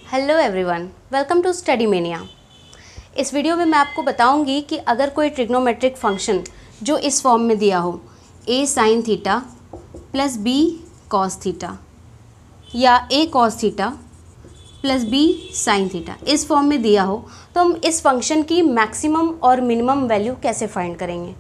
Hello everyone, welcome to Study Mania. इस video में मैं आपको बताऊंगी कि अगर कोई ट्रिग्नोमेट्रिक फंक्शन जो इस फॉर्म में दिया हो a sin theta plus b cos theta या a cos theta plus b sin theta इस फॉर्म में दिया हो तो हम इस फंक्शन की मैक्सिमम और मिनिमम वैल्यू कैसे फाइंड करेंगे।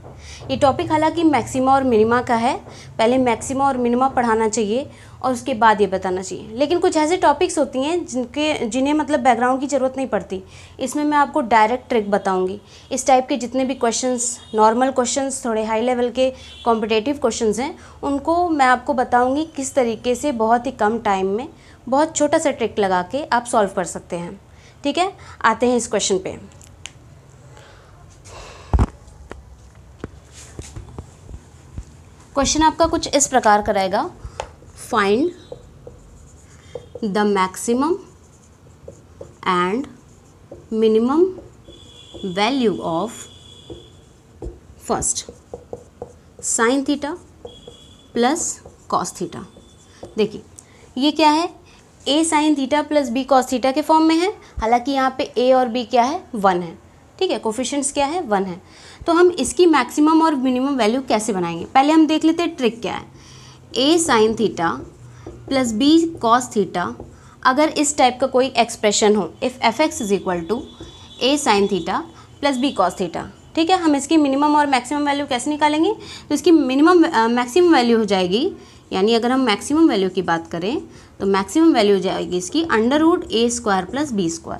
ये टॉपिक हालांकि मैक्सिमा और मिनिमा का है, पहले मैक्सिमा और मिनिमा पढ़ाना चाहिए और उसके बाद ये बताना चाहिए। लेकिन कुछ ऐसे टॉपिक्स होती हैं जिन्हें मतलब बैकग्राउंड की ज़रूरत नहीं पड़ती, इसमें मैं आपको डायरेक्ट ट्रिक बताऊंगी। इस टाइप के जितने भी क्वेश्चंस, नॉर्मल क्वेश्चंस, थोड़े हाई लेवल के कॉम्पिटेटिव क्वेश्चंस हैं, उनको मैं आपको बताऊंगी किस तरीके से बहुत ही कम टाइम में बहुत छोटा सा ट्रिक लगा के आप सॉल्व कर सकते हैं। ठीक है, आते हैं इस क्वेश्चन पे। क्वेश्चन आपका कुछ इस प्रकार का रहेगा, find the maximum and minimum value of first sign theta plus cos theta. देखिए ये क्या है, a sine theta plus b cos theta के फॉर्म में है। हालांकि यहाँ पे a और b क्या है, 1 है। ठीक है, कोफिशिएंट्स क्या है, 1 है। तो हम इसकी मैक्सिमम और मिनिमम वैल्यू कैसे बनाएंगे, पहले हम देख लेते हैं ट्रिक क्या है। a sine theta plus b cos theta, अगर इस टाइप का कोई एक्सप्रेशन हो, if f(x) is equal to a sine theta plus b cos theta. ठीक है, हम इसकी मिनिमम और मैक्सिमम वैल्यू कैसे निकालेंगे, तो इसकी मिनिमम मैक्सिमम वैल्यू हो जाएगी, यानी अगर हम मैक्सिमम वैल्यू की बात करें तो मैक्सिमम वैल्यू हो जाएगी इसकी √a² प्लस b²।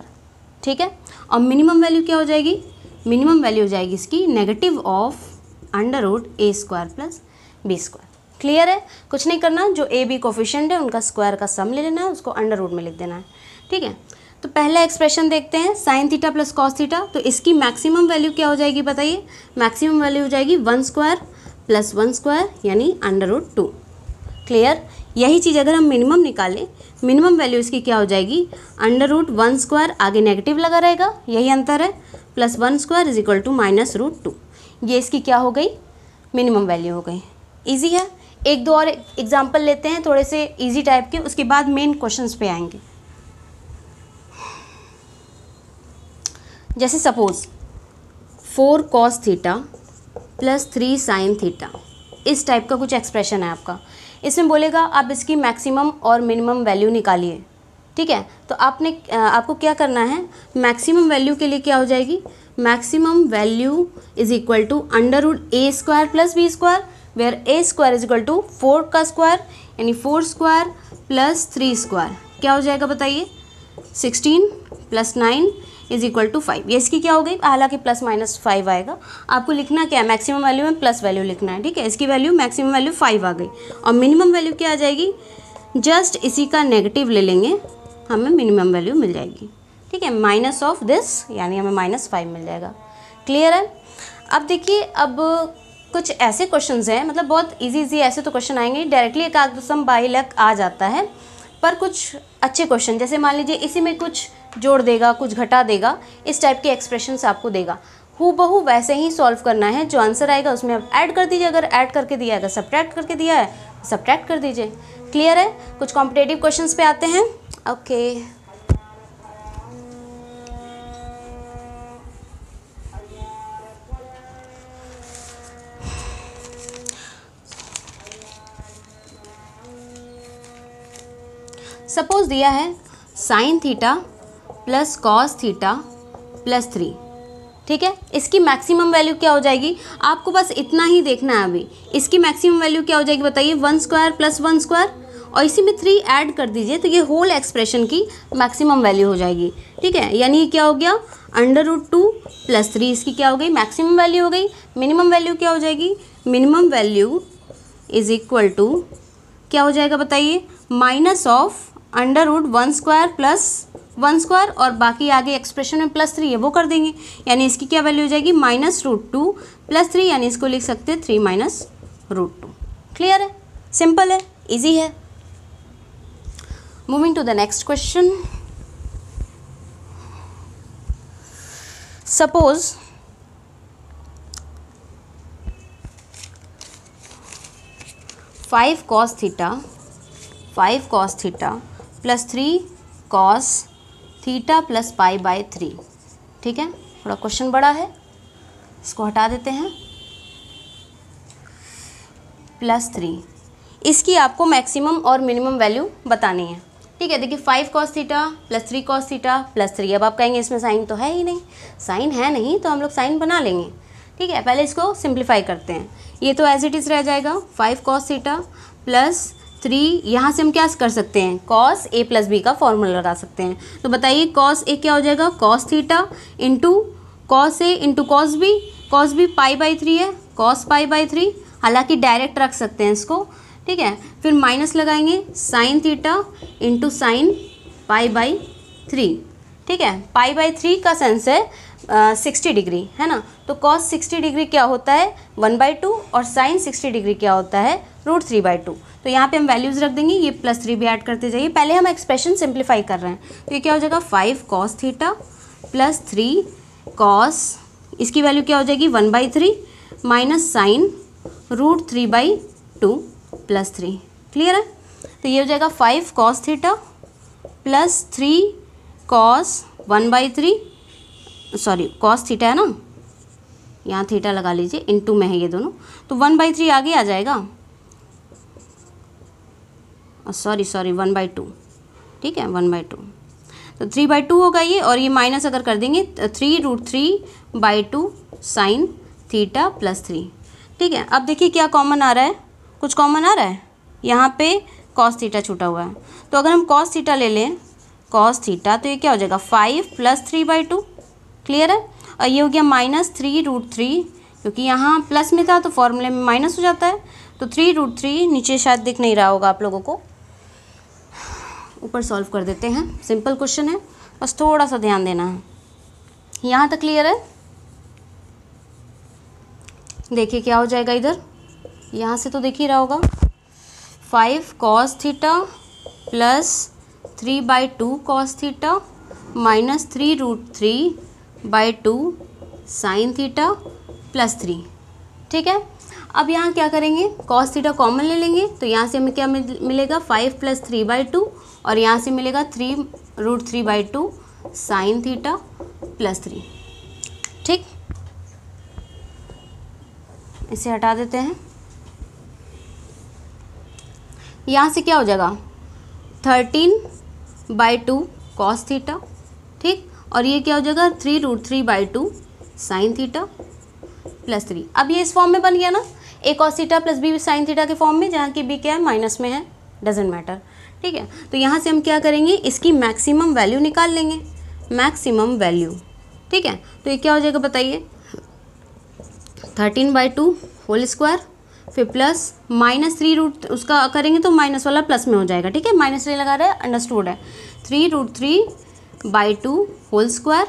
ठीक है, और मिनिमम वैल्यू क्या हो जाएगी, मिनिमम वैल्यू हो जाएगी इसकी negative of √a² plus b²। Clear है, कुछ नहीं करना, जो a b कोफिशिएंट है उनका स्क्वायर का सम ले लेना है, उसको अंडर रूट में लिख देना है। ठीक है, तो पहला एक्सप्रेशन देखते हैं, sign theta plus cos theta. तो इसकी मैक्सिमम वैल्यू क्या हो जाएगी बताइए, मैक्सिमम वैल्यू हो जाएगी 1² प्लस 1² यानी √2। क्लियर, यही चीज़ अगर हम मिनिमम निकालें, मिनिमम वैल्यू इसकी क्या हो जाएगी, √1², आगे नेगेटिव लगा रहेगा, यही अंतर है, प्लस 1² इज इक्वल टू -√2। ये इसकी क्या हो गई, मिनिमम वैल्यू हो गई। इजी है। एक दो और एग्जाम्पल लेते हैं थोड़े से इजी टाइप के, उसके बाद मेन क्वेश्चंस पे आएंगे। जैसे suppose 4 cos theta plus 3 sine theta, इस टाइप का कुछ एक्सप्रेशन है आपका। इसमें बोलेगा आप इसकी मैक्सिमम और मिनिमम वैल्यू निकालिए। ठीक है, तो आपको क्या करना है, मैक्सिमम वैल्यू के लिए क्या हो जाएगी, maximum value is equal to √a² plus b², where a² is equal to 4 का स्क्वायर यानी 4² प्लस 3²। क्या हो जाएगा बताइए, 16 प्लस 9 इज इक्वल टू 5। ये इसकी क्या हो गई, हालांकि प्लस माइनस 5 आएगा, आपको लिखना क्या है, मैक्सिमम वैल्यू में प्लस वैल्यू लिखना है। ठीक है, इसकी वैल्यू मैक्सिमम वैल्यू 5 आ गई, और मिनिमम वैल्यू क्या आ जाएगी, जस्ट इसी का नेगेटिव ले लेंगे, हमें मिनिमम वैल्यू मिल जाएगी। ठीक है, माइनस ऑफ दिस यानी हमें -5 मिल जाएगा। क्लियर है। अब देखिए, अब कुछ ऐसे क्वेश्चंस हैं, मतलब बहुत इजी ऐसे तो क्वेश्चन आएंगे, डायरेक्टली एक आध सम बाई लक आ जाता है, पर कुछ अच्छे क्वेश्चन, जैसे मान लीजिए इसी में कुछ जोड़ देगा, कुछ घटा देगा, इस टाइप के एक्सप्रेशंस आपको देगा, हूबहू वैसे ही सॉल्व करना है। जो आंसर आएगा उसमें आप ऐड कर दीजिए, अगर ऐड करके दिया है, अगर सब्ट्रैक्ट करके दिया है सब्ट्रैक्ट कर दीजिए। क्लियर है। कुछ कॉम्पिटेटिव क्वेश्चंस पे आते हैं। ओके, सपोज दिया है sign theta plus cos theta plus 3। ठीक है, इसकी मैक्सिमम वैल्यू क्या हो जाएगी, आपको बस इतना ही देखना है अभी। इसकी मैक्सिमम वैल्यू क्या हो जाएगी बताइए, 1² प्लस 1², और इसी में 3 ऐड कर दीजिए, तो ये होल एक्सप्रेशन की मैक्सिमम वैल्यू हो जाएगी। ठीक है, यानी क्या हो गया, √2 प्लस 3 इसकी क्या हो गई, मैक्सिमम वैल्यू हो गई। मिनिमम वैल्यू क्या हो जाएगी, minimum value is equal to क्या हो जाएगा बताइए, माइनस ऑफ √1² प्लस 1² और बाकी आगे एक्सप्रेशन में +3 है वो कर देंगे, यानी इसकी क्या वैल्यू हो जाएगी, -√2 प्लस 3, यानी इसको लिख सकते हैं 3 - √2। क्लियर है, सिंपल है, इजी है। Moving to the next question. Suppose 5 cos theta plus 3 cos theta plus pi by 3। ठीक है, थोड़ा क्वेश्चन बड़ा है, इसको हटा देते हैं। +3, इसकी आपको मैक्सिमम और मिनिमम वैल्यू बतानी है। ठीक है, देखिए 5 cos theta plus 3 cos theta plus 3। अब आप कहेंगे इसमें साइन तो है ही नहीं, साइन है नहीं तो हम लोग साइन बना लेंगे। ठीक है, पहले इसको सिंप्लीफाई करते हैं। ये तो एज इट इज़ रह जाएगा 5 cos थीटा प्लस 3, यहाँ से हम क्या कर सकते हैं, cos a प्लस बी का फॉर्मूला लगा सकते हैं। तो बताइए cos a क्या हो जाएगा, cos theta into cos a into cos b pi by 3 है, cos पाई बाई 3, हालांकि डायरेक्ट रख सकते हैं इसको। ठीक है, फिर माइनस लगाएंगे sine theta into sine pi by 3। ठीक है, पाई बाई 3 का सेंस है 60 डिग्री, है ना। तो cos 60 डिग्री क्या होता है 1/2 और साइन 60 डिग्री क्या होता है √3/2। तो यहाँ पे हम वैल्यूज़ रख देंगे, ये +3 भी ऐड करते जाइए। पहले हम एक्सप्रेशन सिंप्लीफाई कर रहे हैं, तो ये क्या हो जाएगा 5 cos थीटा प्लस 3 cos, इसकी वैल्यू क्या हो जाएगी 1/3 माइनस साइन √3/2 प्लस 3। क्लियर है, तो ये हो जाएगा 5 cos theta plus 3 cos 1/3, sorry cos theta है ना, यहाँ थीटा लगा लीजिए, इनटू में है ये दोनों, तो 1/3 आगे आ जाएगा, सॉरी 1/2। ठीक है, 1/2, तो 3/2 होगा ये, और ये माइनस अगर कर देंगे 3√3/2 साइन थीटा प्लस 3। ठीक है, अब देखिए क्या कॉमन आ रहा है, कुछ कॉमन आ रहा है, यहाँ पे cos थीटा छूटा हुआ है। तो अगर हम cos थीटा ले लें, cos थीटा, तो ये क्या हो जाएगा 5 प्लस 3/2। क्लियर है, और ये हो गया माइनस 3√3, क्योंकि यहाँ प्लस में था तो फॉर्मूले में माइनस हो जाता है। तो 3√3 नीचे शायद दिख नहीं रहा होगा आप लोगों को, ऊपर सॉल्व कर देते हैं। सिंपल क्वेश्चन है, बस थोड़ा सा ध्यान देना है। यहाँ तक क्लियर है। देखिए क्या हो जाएगा इधर, यहाँ से तो दिख ही रहा होगा, 5 cos theta plus 3/2 cos theta minus 3√3/2 sign theta plus 3। ठीक है, अब यहाँ क्या करेंगे, cos थीटा कॉमन ले लेंगे, तो यहाँ से हमें क्या मिलेगा 5 प्लस 3/2, और यहाँ से मिलेगा 3√3/2 साइन थीटा प्लस 3। ठीक, इसे हटा देते हैं। यहाँ से क्या हो जाएगा 13/2 cos थीटा। ठीक, और ये क्या हो जाएगा 3√3/2 साइन थीटा प्लस 3। अब ये इस फॉर्म में बन गया ना, a cos theta plus b sine theta के फॉर्म में, जहाँ की b क्या है माइनस में है, डजेंट मैटर। ठीक है, तो यहाँ से हम क्या करेंगे, इसकी मैक्सिमम वैल्यू निकाल लेंगे, मैक्सिमम वैल्यू। ठीक है, तो ये क्या हो जाएगा बताइए 13/2 होल स्क्वायर, फिर प्लस माइनस 3 उसका करेंगे तो माइनस वाला प्लस में हो जाएगा। ठीक है, -3 लगा रहे हैं, अंडरस्टूड है। 3√3/2 होल स्क्वायर।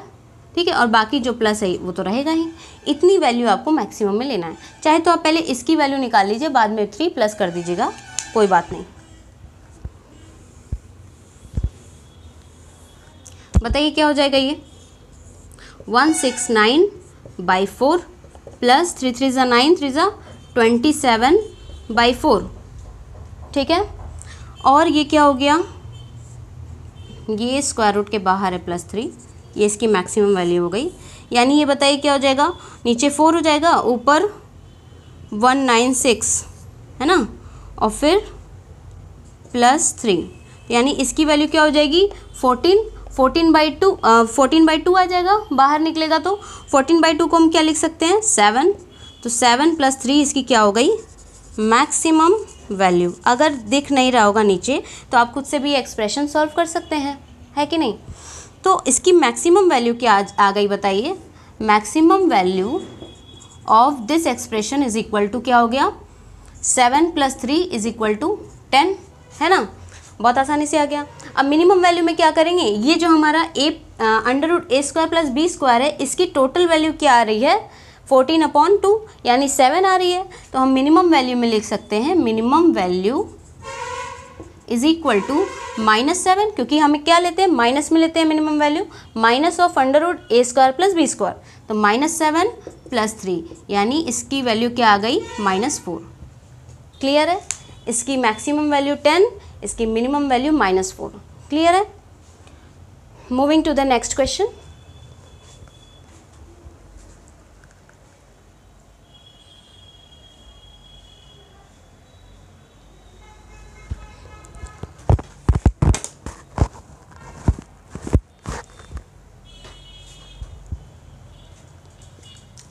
ठीक है, और बाकी जो प्लस है वो तो रहेगा ही। इतनी वैल्यू आपको मैक्सिमम में लेना है। चाहे तो आप पहले इसकी वैल्यू निकाल लीजिए, बाद में 3 प्लस कर दीजिएगा, कोई बात नहीं। बताइए क्या हो जाएगा ये 169/4 प्लस 3 3 ज़ा 9 3 ज़ा 27/4। ठीक है, और ये क्या हो गया, ये स्क्वायर रूट के बाहर है +3, ये इसकी मैक्सिमम वैल्यू हो गई। यानी ये बताइए क्या हो जाएगा, नीचे 4 हो जाएगा, ऊपर 196 है ना, और फिर +3, यानी इसकी वैल्यू क्या हो जाएगी 14/2 आ जाएगा, बाहर निकलेगा तो 14/2 को हम क्या लिख सकते हैं 7। तो 7 + 3 इसकी क्या हो गई मैक्सिमम वैल्यू। अगर दिख नहीं रहा होगा नीचे तो आप खुद से भी एक्सप्रेशन सॉल्व कर सकते हैं, है कि नहीं। तो इसकी मैक्सिमम वैल्यू क्या आ गई बताइए, maximum value of this expression is equal to क्या हो गया 7 + 3 = 10, है ना। बहुत आसानी से आ गया। अब मिनिमम वैल्यू में क्या करेंगे, ये जो हमारा √a² + b² है, इसकी टोटल वैल्यू क्या आ रही है 14/2 यानी 7 आ रही है। तो हम मिनिमम वैल्यू में लिख सकते हैं minimum value is equal to -7, क्योंकि हमें क्या लेते हैं माइनस में लेते हैं minimum value, minus of √a² + b²। तो -7 + 3 यानी इसकी वैल्यू क्या आ गई -4। क्लियर है, इसकी मैक्सिमम वैल्यू 10, इसकी मिनिमम वैल्यू -4। क्लियर है। Moving to the next question.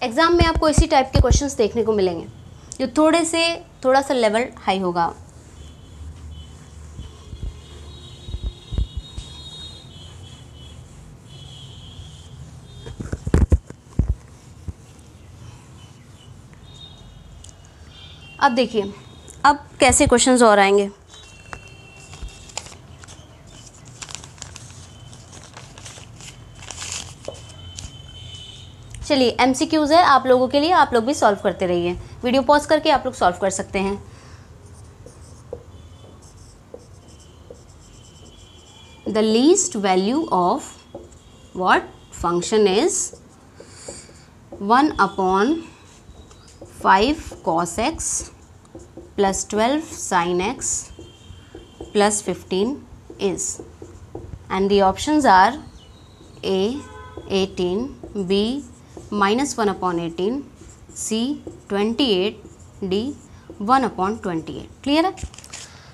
Exam में आपको इसी टाइप के क्वेश्चंस देखने को मिलेंगे जो थोड़ा सा लेवल हाई होगा। अब देखिए अब कैसे क्वेश्चंस और आएंगे। चलिए MCQs है आप लोगों के लिए, आप लोग भी सॉल्व करते रहिए, वीडियो पॉज करके आप लोग सॉल्व कर सकते हैं। The least value of what function is 1/5 cos x plus 12 sin x plus 15 is, and the options are A 18, B -1/18, C 28, D 1/28। Clear है?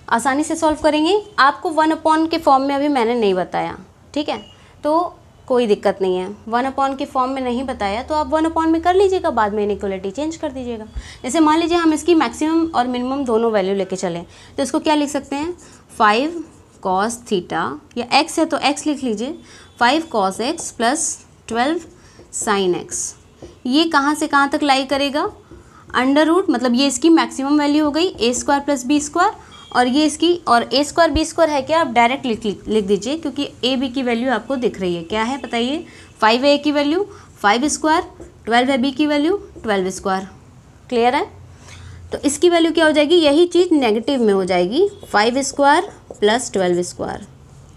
आसानी से सॉल्व करेंगे। आपको 1/, के फॉर्म में अभी मैंने नहीं बताया, ठीक है, तो कोई दिक्कत नहीं है। 1/, के फॉर्म में नहीं बताया तो आप 1/, में कर लीजिएगा, बाद में इनइक्वालिटी चेंज कर दीजिएगा। जैसे मान लीजिए हम इसकी मैक्सिमम और मिनिमम दोनों वैल्यू लेके चलें तो इसको क्या लिख सकते हैं, 5 cos थीटा, या x है तो x लिख लीजिए, 5 cos x plus 12 sin x। ये कहाँ से कहाँ तक लाई करेगा, अंडर रूट, मतलब ये इसकी मैक्सिमम वैल्यू हो गई a² प्लस b², और ये इसकी, और a² b² है क्या, आप डायरेक्ट लिख दीजिए क्योंकि a b की वैल्यू आपको दिख रही है। क्या है बताइए, 5 है a की वैल्यू 5², 12 है b की वैल्यू 12²। क्लियर है? तो इसकी वैल्यू क्या हो जाएगी, यही चीज़ नेगेटिव में हो जाएगी, 5² प्लस 12²।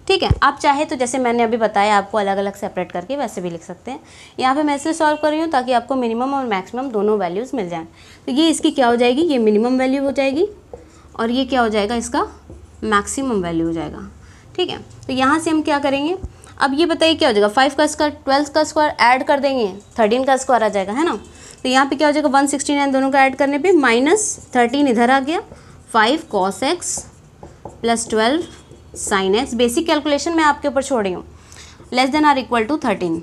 ठीक है, आप चाहे तो जैसे मैंने अभी बताया आपको अलग अलग सेपरेट करके वैसे भी लिख सकते हैं। यहाँ पे मैं इसलिए सॉल्व कर रही हूँ ताकि आपको मिनिमम और मैक्सिमम दोनों वैल्यूज़ मिल जाएं। तो ये इसकी क्या हो जाएगी, ये मिनिमम वैल्यू हो जाएगी, और ये क्या हो जाएगा, इसका मैक्सिमम वैल्यू हो जाएगा। ठीक है, तो यहाँ से हम क्या करेंगे, अब ये बताइए क्या हो जाएगा, 5 का स्क्वायर 12 का स्क्वायर ऐड कर देंगे 13 का स्क्वायर आ जाएगा, है ना। तो यहाँ पे क्या हो जाएगा, 169 दोनों का ऐड करने पे -13 इधर आ गया, 5 cos x plus 12 sin x। Basic calculation मैं आपके ऊपर छोड़ रही हूँ, less than or equal to 13।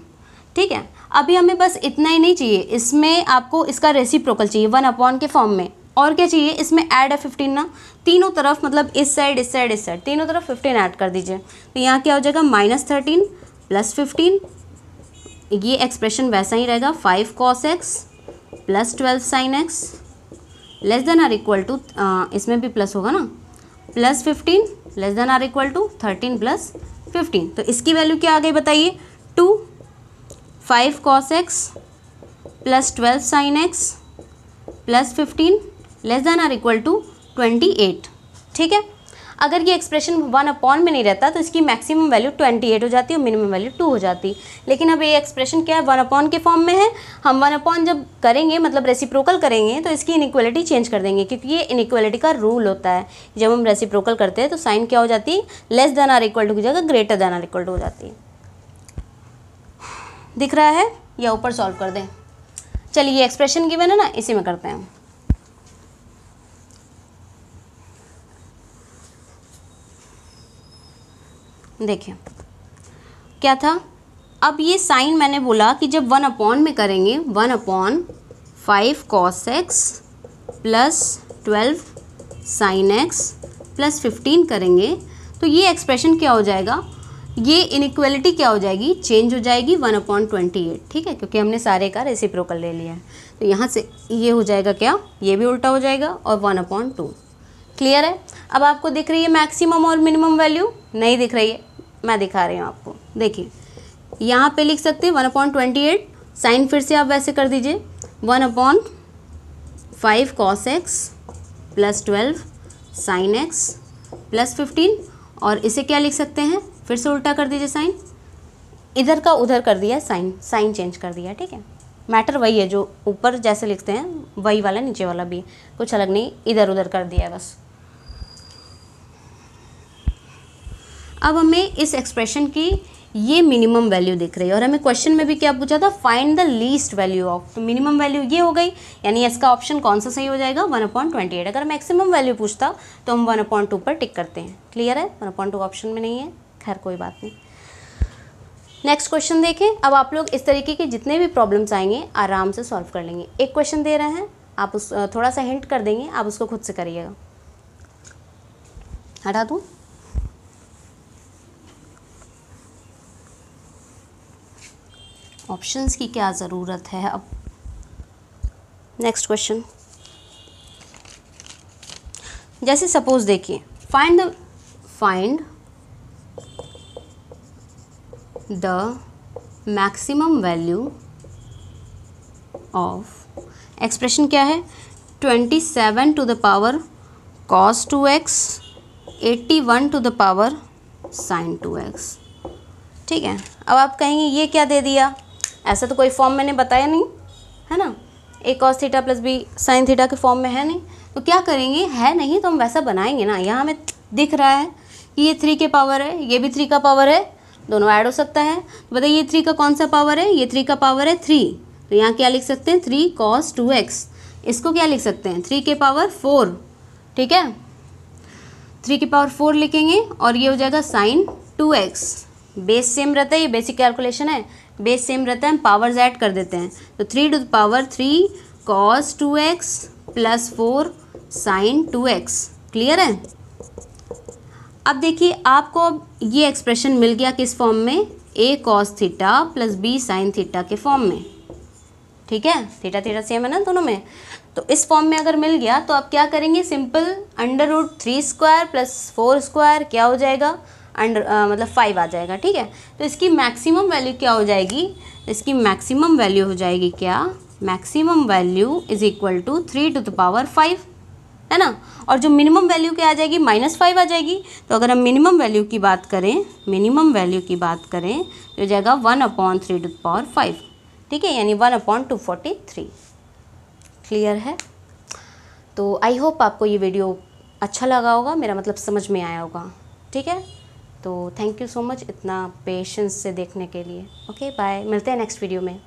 ठीक है, अभी हमें बस इतना ही नहीं चाहिए, इसमें आपको इसका रेसिप्रोकल चाहिए 1/, के फॉर्म में। और क्या चाहिए, इसमें ऐड है 15 ना, तीनों तरफ, मतलब इस साइड इस साइड इस साइड, तीनों तरफ 15 ऐड कर दीजिए। तो यहाँ क्या हो जाएगा, -13 प्लस 15, ये एक्सप्रेशन वैसा ही रहेगा, 5 cos x plus 12 sin x less than or equal to, इसमें भी प्लस होगा ना, plus 15 less than or equal to 13 plus 15। तो इसकी वैल्यू क्या आ गई बताइए, 2, 5 cos x plus 12 sin x plus 15 less than or equal to 28। ठीक है, अगर ये एक्सप्रेशन 1/, में नहीं रहता तो इसकी मैक्सिमम वैल्यू 28 हो जाती है और मिनिमम वैल्यू 2 हो जाती। लेकिन अब ये एक्सप्रेशन क्या है, 1/, के फॉर्म में है। हम 1/, जब करेंगे मतलब रेसिप्रोकल करेंगे तो इसकी इनइक्वालिटी चेंज कर देंगे, क्योंकि ये इनइक्वालिटी का रूल होता है। जब हम रेसिप्रोकल करते हैं तो साइन क्या हो जाती है, less than or equal to की जगह greater than or equal to हो जाती है। दिख रहा है, या ऊपर सॉल्व कर दें। चलिए, ये एक्सप्रेशन गिवन है ना, इसी में करते हैं। देखिए क्या था, अब ये साइन मैंने बोला कि जब 1/, में करेंगे 1/5 cos x plus 12 sin x plus 15 करेंगे तो ये एक्सप्रेशन क्या हो जाएगा, ये इनइक्वालिटी क्या हो जाएगी, चेंज हो जाएगी 1/28। ठीक है, क्योंकि हमने सारे का रेसिप्रोकल ले लिया है। तो यहाँ से ये हो जाएगा क्या, ये भी उल्टा हो जाएगा और 1/2। क्लियर है? अब आपको दिख रही है मैक्सिमम और मिनिमम वैल्यू, नहीं दिख रही है, मैं दिखा रही हूँ आपको। देखिए यहाँ पे लिख सकते हैं 1/28, साइन फिर से आप वैसे कर दीजिए, 1/5 cos x plus 12 sin x plus 15, और इसे क्या लिख सकते हैं, फिर से उल्टा कर दीजिए, साइन इधर का उधर कर दिया, साइन चेंज कर दिया। ठीक है, मैटर वही है, जो ऊपर जैसे लिखते हैं वही वाला नीचे वाला भी, कुछ अलग नहीं, इधर उधर कर दिया है बस। अब हमें इस एक्सप्रेशन की ये मिनिमम वैल्यू दिख रही है। और हमें क्वेश्चन में भी क्या पूछा था, find the least value of, तो मिनिमम वैल्यू ये हो गई, यानी इसका ऑप्शन कौन सा सही हो जाएगा, 1/28। अगर मैक्सिमम वैल्यू पूछता तो हम 1/2 पर टिक करते हैं। क्लियर है, 1/2 ऑप्शन में नहीं है, खैर कोई बात नहीं। नेक्स्ट क्वेश्चन देखें। अब आप लोग इस तरीके के जितने भी प्रॉब्लम्स आएंगे आराम से सॉल्व कर लेंगे। एक क्वेश्चन दे रहे हैं, आप उस थोड़ा सा हिंट कर देंगे, आप उसको खुद से करिएगा। हटा दूँ, ऑप्शंस की क्या ज़रूरत है अब। नेक्स्ट क्वेश्चन, जैसे सपोज देखिए, find the maximum value of, expression क्या है, 27 to the power cos 2x, 81 to the power sin 2x। ठीक है, अब आप कहेंगे ये क्या दे दिया, ऐसा तो कोई फॉर्म मैंने बताया नहीं है ना, a cos theta plus b sin theta के फॉर्म में है नहीं, तो क्या करेंगे, है नहीं तो हम वैसा बनाएंगे ना। यहाँ हमें दिख रहा है कि ये 3 के पावर है, ये भी 3 का पावर है, दोनों ऐड हो सकता है। तो बताइए ये 3 का कौन सा पावर है, ये 3 का पावर है 3, तो यहाँ क्या लिख सकते हैं, 3 cos 2x। इसको क्या लिख सकते हैं, 3 के पावर 4, ठीक है, 3 की पावर 4 लिखेंगे, और ये हो जाएगा sin 2x। बेस सेम रहता है, ये बेसिक कैलकुलेशन है, बेस सेम रहता है, हम पावर्स ऐड कर देते हैं, तो 3 to the power 3 cos 2x plus 4 sin 2x। Clear है। अब देखिए आपको अब ये एक्सप्रेशन मिल गया किस फॉर्म में, a cos theta plus b sin theta के फॉर्म में। ठीक है, थीटा थीटा सेम है ना दोनों में, तो इस फॉर्म में अगर मिल गया तो आप क्या करेंगे, सिंपल √3² प्लस 4² क्या हो जाएगा, मतलब 5 आ जाएगा। ठीक है, तो इसकी मैक्सिमम वैल्यू क्या हो जाएगी, इसकी मैक्सिमम वैल्यू हो जाएगी क्या, maximum value is equal to 3 to the power 5, है ना, और जो मिनिमम वैल्यू क्या आ जाएगी, -5 आ जाएगी। तो अगर हम मिनिमम वैल्यू की बात करें, मिनिमम वैल्यू की बात करें तो हो जाएगा 1/3 टू द पावर 5। ठीक है, यानी 1/243। क्लियर है। तो आई होप आपको ये वीडियो अच्छा लगा होगा, मेरा मतलब समझ में आया होगा। ठीक है, तो थैंक यू सो मच इतना पेशेंस से देखने के लिए। ओके बाय, मिलते हैं नेक्स्ट वीडियो में।